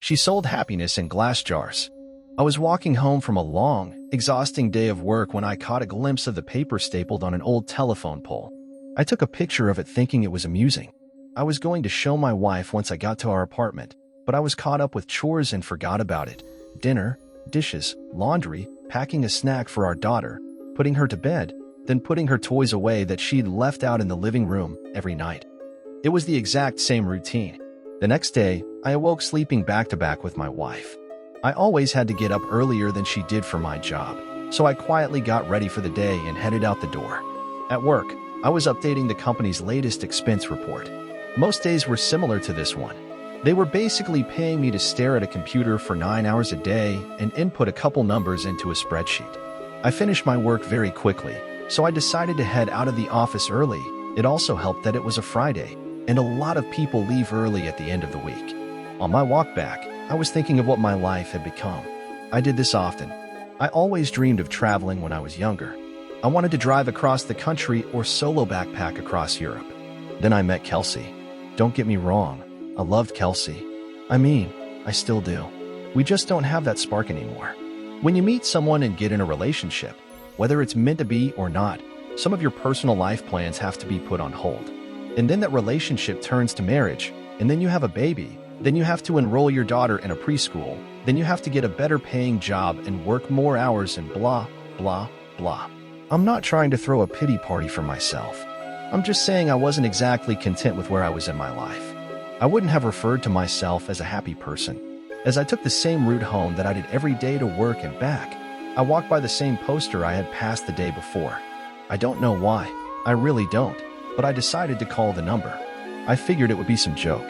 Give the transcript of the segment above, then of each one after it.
She sold happiness in glass jars. I was walking home from a long, exhausting day of work when I caught a glimpse of the paper stapled on an old telephone pole. I took a picture of it thinking it was amusing. I was going to show my wife once I got to our apartment, but I was caught up with chores and forgot about it. Dinner, dishes, laundry, packing a snack for our daughter, putting her to bed, then putting her toys away that she'd left out in the living room every night. It was the exact same routine. The next day, I awoke sleeping back-to-back with my wife. I always had to get up earlier than she did for my job, so I quietly got ready for the day and headed out the door. At work, I was updating the company's latest expense report. Most days were similar to this one. They were basically paying me to stare at a computer for 9 hours a day and input a couple numbers into a spreadsheet. I finished my work very quickly, so I decided to head out of the office early. It also helped that it was a Friday, and a lot of people leave early at the end of the week. On my walk back, I was thinking of what my life had become. I did this often. I always dreamed of traveling when I was younger. I wanted to drive across the country or solo backpack across Europe. Then I met Kelsey. Don't get me wrong, I loved Kelsey. I still do. We just don't have that spark anymore. When you meet someone and get in a relationship, whether it's meant to be or not, some of your personal life plans have to be put on hold. And then that relationship turns to marriage, and then you have a baby. Then you have to enroll your daughter in a preschool. Then you have to get a better paying job and work more hours and blah, blah, blah. I'm not trying to throw a pity party for myself. I'm just saying I wasn't exactly content with where I was in my life. I wouldn't have referred to myself as a happy person. As I took the same route home that I did every day to work and back, I walked by the same poster I had passed the day before. I don't know why. I really don't. But I decided to call the number. I figured it would be some joke.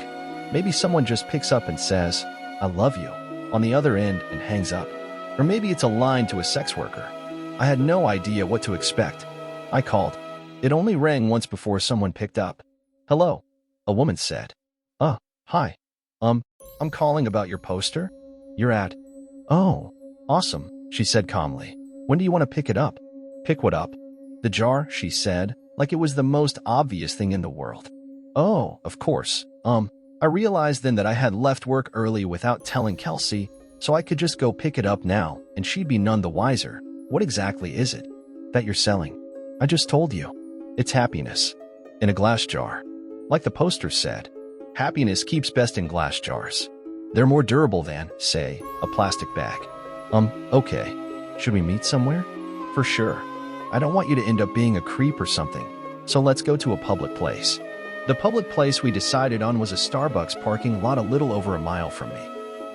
Maybe someone just picks up and says, "I love you," on the other end and hangs up. Or maybe it's a line to a sex worker. I had no idea what to expect. I called. It only rang once before someone picked up. "Hello," a woman said. Hi. I'm calling about your poster. You're at." "Oh, awesome," she said calmly. "When do you want to pick it up?" "Pick what up?" "The jar," she said, like it was the most obvious thing in the world. "Oh, of course. I realized then that I had left work early without telling Kelsey, so I could just go pick it up now, and she'd be none the wiser. What exactly is it that you're selling?" "I just told you. It's happiness. In a glass jar. Like the poster said, happiness keeps best in glass jars. They're more durable than, say, a plastic bag." Okay. Should we meet somewhere?" "For sure. I don't want you to end up being a creep or something, so let's go to a public place." The public place we decided on was a Starbucks parking lot a little over a mile from me.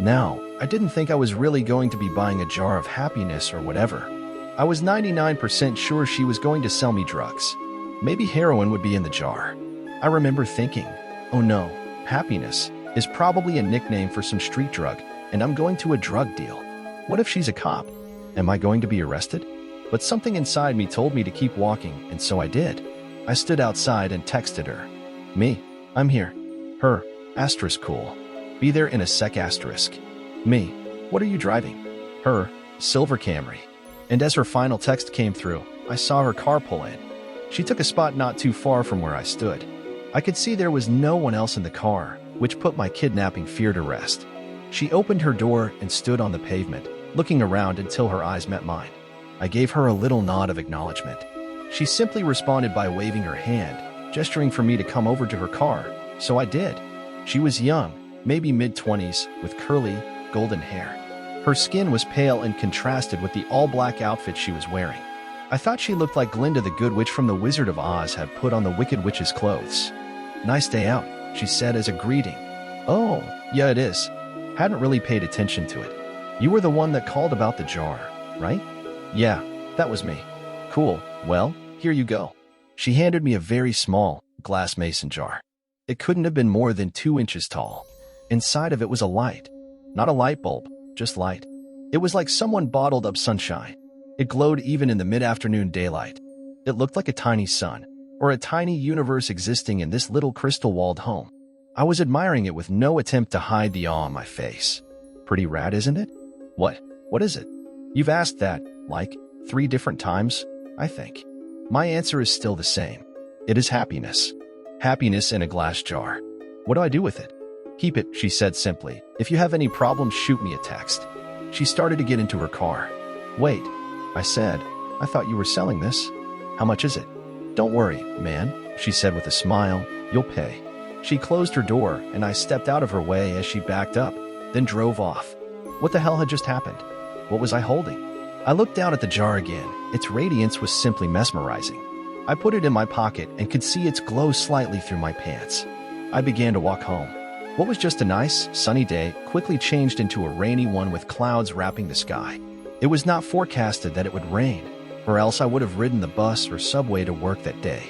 Now, I didn't think I was really going to be buying a jar of happiness or whatever. I was 99% sure she was going to sell me drugs. Maybe heroin would be in the jar. I remember thinking, oh no, happiness is probably a nickname for some street drug, and I'm going to a drug deal. What if she's a cop? Am I going to be arrested? But something inside me told me to keep walking, and so I did. I stood outside and texted her. "Me, I'm here." Her, asterisk cool. "Be there in a sec asterisk." Me, "What are you driving?" Her, silver Camry. And as her final text came through, I saw her car pull in. She took a spot not too far from where I stood. I could see there was no one else in the car, which put my kidnapping fear to rest. She opened her door and stood on the pavement, looking around until her eyes met mine. I gave her a little nod of acknowledgement. She simply responded by waving her hand, gesturing for me to come over to her car, so I did. She was young, maybe mid-20s, with curly, golden hair. Her skin was pale and contrasted with the all-black outfit she was wearing. I thought she looked like Glinda the Good Witch from The Wizard of Oz had put on the Wicked Witch's clothes. "Nice day out," she said as a greeting. "Oh, yeah it is. Hadn't really paid attention to it. You were the one that called about the jar, right?" "Yeah, that was me." "Cool, well, here you go." She handed me a very small, glass mason jar. It couldn't have been more than 2 inches tall. Inside of it was a light. Not a light bulb, just light. It was like someone bottled up sunshine. It glowed even in the mid-afternoon daylight. It looked like a tiny sun, or a tiny universe existing in this little crystal-walled home. I was admiring it with no attempt to hide the awe on my face. Pretty rad, isn't it? What is it? You've asked that, like, 3 different times, I think. My answer is still the same. It is happiness. Happiness in a glass jar. What do I do with it? Keep it, she said simply. If you have any problems, shoot me a text. She started to get into her car. Wait, I said. I thought you were selling this. How much is it? Don't worry, man, she said with a smile. You'll pay. She closed her door, and I stepped out of her way as she backed up, then drove off. What the hell had just happened? What was I holding? I looked down at the jar again. Its radiance was simply mesmerizing. I put it in my pocket and could see its glow slightly through my pants. I began to walk home. What was just a nice, sunny day quickly changed into a rainy one with clouds wrapping the sky. It was not forecasted that it would rain, or else I would have ridden the bus or subway to work that day.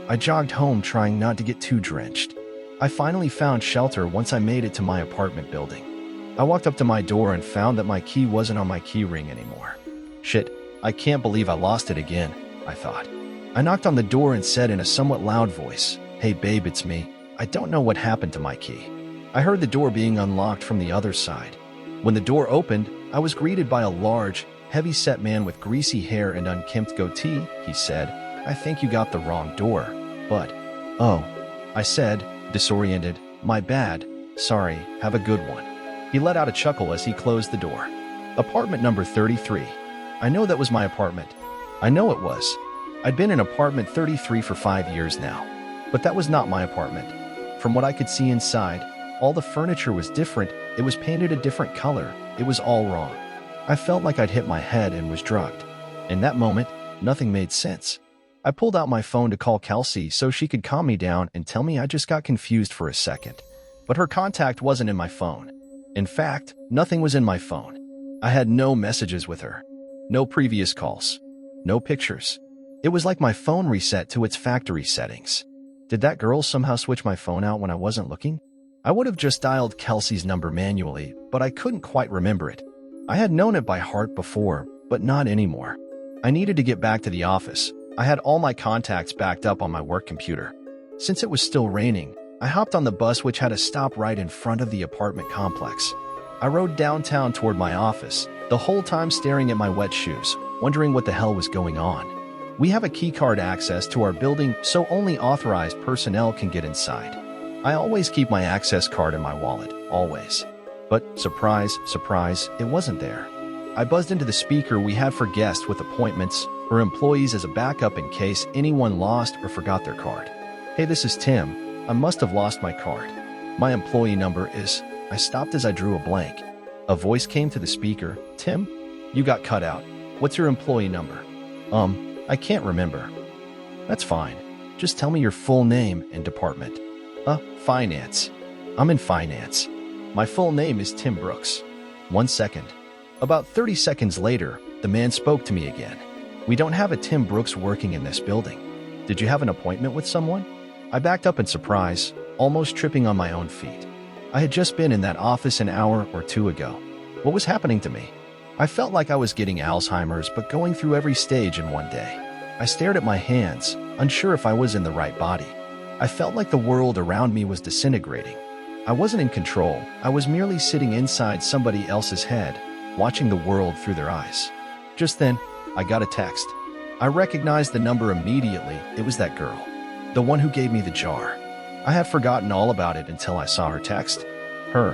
I jogged home trying not to get too drenched. I finally found shelter once I made it to my apartment building. I walked up to my door and found that my key wasn't on my key ring anymore. Shit, I can't believe I lost it again, I thought. I knocked on the door and said in a somewhat loud voice, Hey babe, it's me. I don't know what happened to my key. I heard the door being unlocked from the other side. When the door opened, I was greeted by a large, heavy-set man with greasy hair and unkempt goatee. He said, I think you got the wrong door, but... Oh, I said, disoriented. My bad. Sorry, have a good one. He let out a chuckle as he closed the door. Apartment number 33. I know that was my apartment. I know it was. I'd been in apartment 33 for 5 years now. But that was not my apartment. From what I could see inside, all the furniture was different. It was painted a different color. It was all wrong. I felt like I'd hit my head and was drugged. In that moment, nothing made sense. I pulled out my phone to call Kelsey so she could calm me down and tell me I just got confused for a second. But her contact wasn't in my phone. In fact, nothing was in my phone. I had no messages with her. No previous calls. No pictures. It was like my phone reset to its factory settings. Did that girl somehow switch my phone out when I wasn't looking? I would have just dialed Kelsey's number manually, but I couldn't quite remember it. I had known it by heart before, but not anymore. I needed to get back to the office. I had all my contacts backed up on my work computer. Since it was still raining, I hopped on the bus which had a stop right in front of the apartment complex. I rode downtown toward my office, the whole time staring at my wet shoes, wondering what the hell was going on. We have a keycard access to our building, so only authorized personnel can get inside. I always keep my access card in my wallet, always. But surprise, surprise, it wasn't there. I buzzed into the speaker we had for guests with appointments or employees as a backup in case anyone lost or forgot their card. Hey, this is Tim. I must have lost my card. My employee number is... I stopped as I drew a blank. A voice came to the speaker. Tim? You got cut out. What's your employee number? I can't remember. That's fine. Just tell me your full name and department. Finance. I'm in finance. My full name is Tim Brooks. 1 second. About 30 seconds later, the man spoke to me again. We don't have a Tim Brooks working in this building. Did you have an appointment with someone? I backed up in surprise, almost tripping on my own feet. I had just been in that office an hour or two ago. What was happening to me? I felt like I was getting Alzheimer's, but going through every stage in one day. I stared at my hands, unsure if I was in the right body. I felt like the world around me was disintegrating. I wasn't in control. I was merely sitting inside somebody else's head, watching the world through their eyes. Just then, I got a text. I recognized the number immediately. It was that girl, the one who gave me the jar. I had forgotten all about it until I saw her text. Her,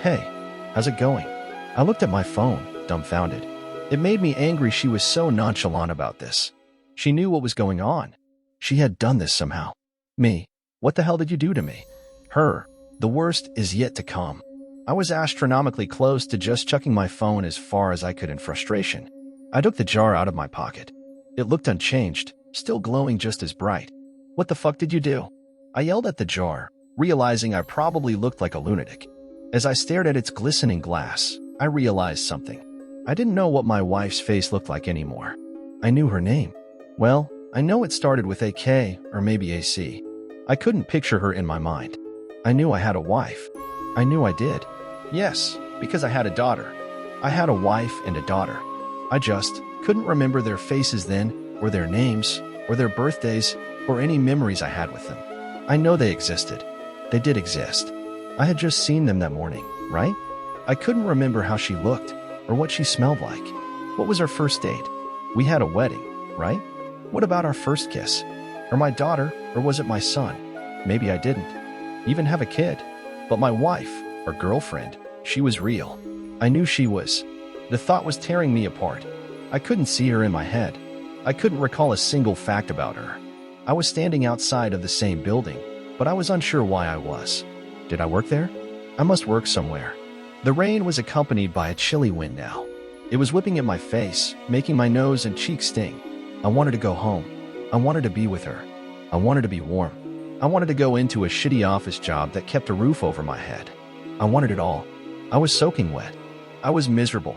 hey, how's it going? I looked at my phone, dumbfounded. It made me angry she was so nonchalant about this. She knew what was going on. She had done this somehow. Me, what the hell did you do to me? Her, the worst is yet to come. I was astronomically close to just chucking my phone as far as I could in frustration. I took the jar out of my pocket. It looked unchanged, still glowing just as bright. What the fuck did you do? I yelled at the jar, realizing I probably looked like a lunatic. As I stared at its glistening glass, I realized something. I didn't know what my wife's face looked like anymore. I knew her name. Well, I know it started with a K or maybe a C. I couldn't picture her in my mind. I knew I had a wife. I knew I did. Yes, because I had a daughter. I had a wife and a daughter. I just couldn't remember their faces then, or their names, or their birthdays, or any memories I had with them. I know they existed. They did exist. I had just seen them that morning, right? I couldn't remember how she looked, or what she smelled like. What was our first date? We had a wedding, right? What about our first kiss? Or my daughter, or was it my son? Maybe I didn't even have a kid. But my wife, or girlfriend, she was real. I knew she was. The thought was tearing me apart. I couldn't see her in my head. I couldn't recall a single fact about her. I was standing outside of the same building, but I was unsure why I was. Did I work there? I must work somewhere. The rain was accompanied by a chilly wind now. It was whipping in my face, making my nose and cheeks sting. I wanted to go home. I wanted to be with her. I wanted to be warm. I wanted to go into a shitty office job that kept a roof over my head. I wanted it all. I was soaking wet. I was miserable.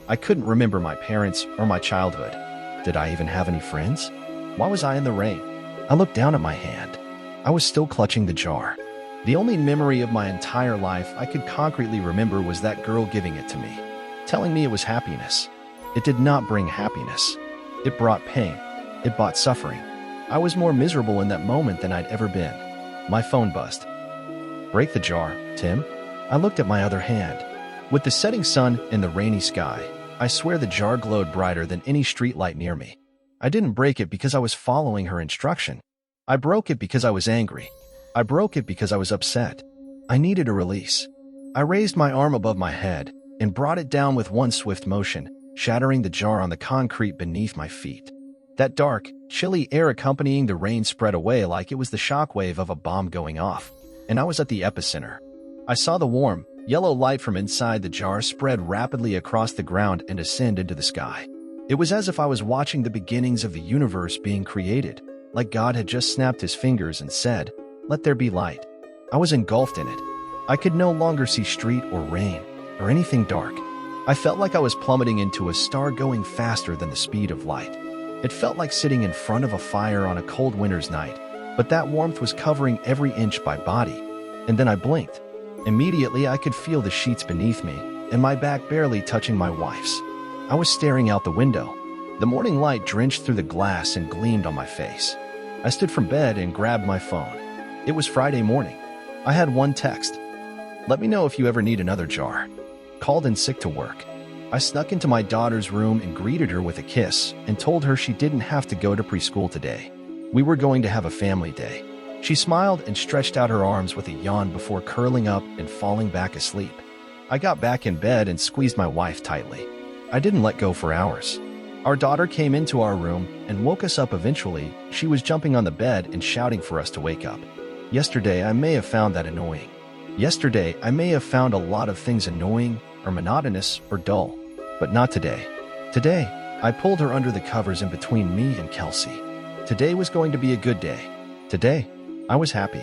I couldn't remember my parents or my childhood. Did I even have any friends? Why was I in the rain? I looked down at my hand. I was still clutching the jar. The only memory of my entire life I could concretely remember was that girl giving it to me, telling me it was happiness. It did not bring happiness. It brought pain. It brought suffering. I was more miserable in that moment than I'd ever been. My phone buzzed. Break the jar, Tim. I looked at my other hand. With the setting sun and the rainy sky, I swear the jar glowed brighter than any streetlight near me. I didn't break it because I was following her instruction. I broke it because I was angry. I broke it because I was upset. I needed a release. I raised my arm above my head and brought it down with one swift motion, shattering the jar on the concrete beneath my feet. That dark, chilly air accompanying the rain spread away like it was the shockwave of a bomb going off, and I was at the epicenter. I saw the warm, yellow light from inside the jar spread rapidly across the ground and ascend into the sky. It was as if I was watching the beginnings of the universe being created, like God had just snapped his fingers and said, "Let there be light." I was engulfed in it. I could no longer see street or rain or anything dark. I felt like I was plummeting into a star going faster than the speed of light. It felt like sitting in front of a fire on a cold winter's night, but that warmth was covering every inch of my body. And then I blinked. Immediately, I could feel the sheets beneath me and my back barely touching my wife's. I was staring out the window. The morning light drenched through the glass and gleamed on my face. I stood from bed and grabbed my phone. It was Friday morning. I had one text. "Let me know if you ever need another jar. Called in sick to work." I snuck into my daughter's room and greeted her with a kiss and told her she didn't have to go to preschool today. We were going to have a family day. She smiled and stretched out her arms with a yawn before curling up and falling back asleep. I got back in bed and squeezed my wife tightly. I didn't let go for hours. Our daughter came into our room and woke us up eventually. She was jumping on the bed and shouting for us to wake up. Yesterday, I may have found that annoying. Yesterday, I may have found a lot of things annoying or monotonous or dull, but not today. Today, I pulled her under the covers in between me and Kelsey. Today was going to be a good day. Today, I was happy.